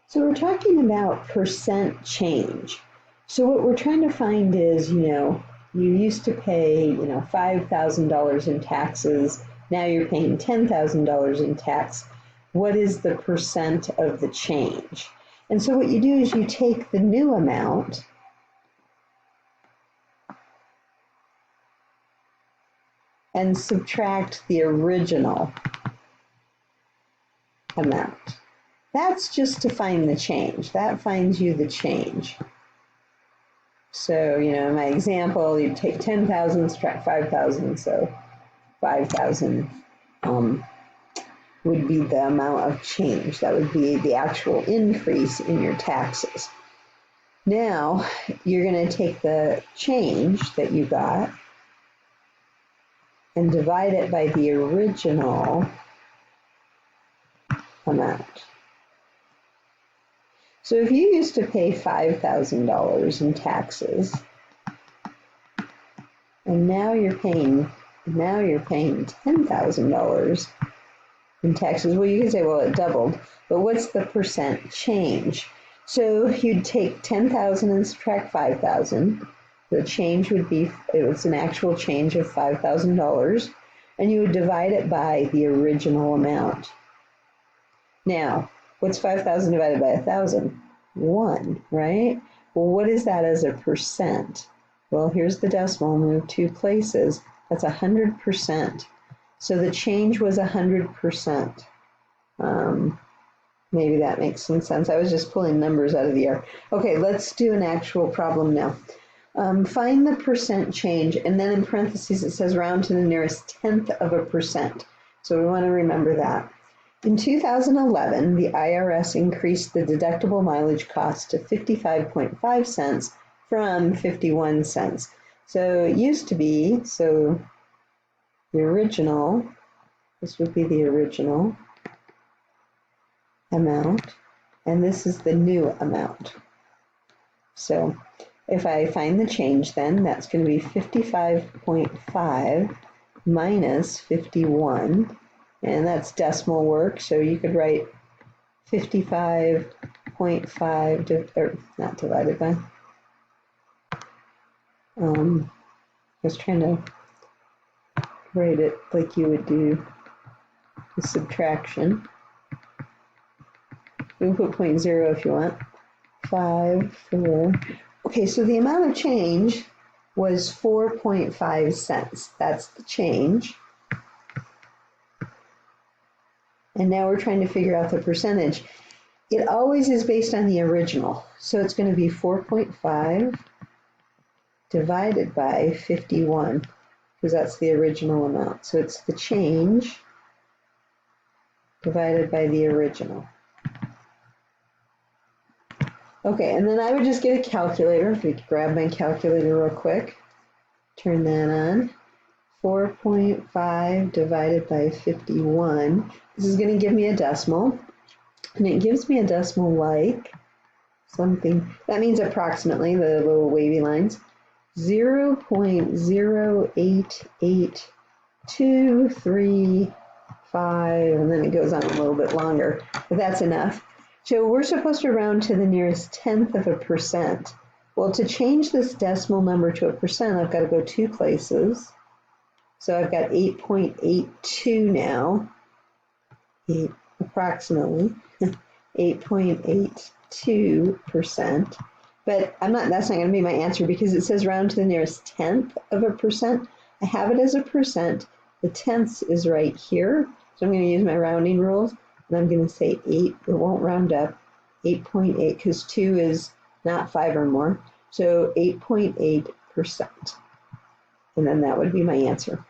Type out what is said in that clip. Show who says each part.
Speaker 1: So we're talking about percent change. So what we're trying to find is, you used to pay, $5,000 in taxes. Now you're paying $10,000 in tax. What is the percent of the change? And so what you do is you take the new amount and subtract the original amount. That's just to find the change. That finds you the change. So, in my example, you take 10,000, subtract 5,000, so 5,000 would be the amount of change. That would be the actual increase in your taxes. Now, you're going to take the change that you got and divide it by the original amount. So if you used to pay $5,000 in taxes, and now you're paying $10,000 in taxes, well, you can say, well, it doubled, but what's the percent change? So you'd take 10,000 and subtract 5,000. The change would be, it's an actual change of $5,000, and you would divide it by the original amount. Now, what's 5,000 divided by 1,000? 1, right? Well, what is that as a percent? Well, here's the decimal, move 2 places. That's 100%. So the change was 100%. Maybe that makes some sense. I was just pulling numbers out of the air. Okay, let's do an actual problem now. Find the percent change, and then in parentheses it says round to the nearest tenth of a percent. So we want to remember that. In 2011, the IRS increased the deductible mileage cost to 55.5 cents from 51 cents. So it used to be, so the original, this would be the original amount, and this is the new amount. So if I find the change, then that's going to be 55.5 minus 51. And that's decimal work, so you could write 55.5, or not divided by. I was trying to write it like you would do the subtraction. You can put 0.0 if you want. 5, 4. Okay, so the amount of change was 4.5 cents. That's the change. And now we're trying to figure out the percentage. It always is based on the original. So it's going to be 4.5 divided by 51, because that's the original amount. So it's the change divided by the original. Okay, and then I would just get a calculator. If we could grab my calculator real quick, turn that on. 4.5 divided by 51. This is going to give me a decimal, and it gives me a decimal like something. That means approximately, the little wavy lines, 0.0882335, and then it goes on a little bit longer, but that's enough. So we're supposed to round to the nearest tenth of a percent. Well, to change this decimal number to a percent, I've got to go 2 places. So I've got 8.82 now, approximately 8.82%. But that's not going to be my answer because it says round to the nearest tenth of a percent. I have it as a percent. The tenths is right here. So I'm going to use my rounding rules, and I'm going to say 8. It won't round up. 8.8 because 2 is not 5 or more. So 8.8%. And then that would be my answer.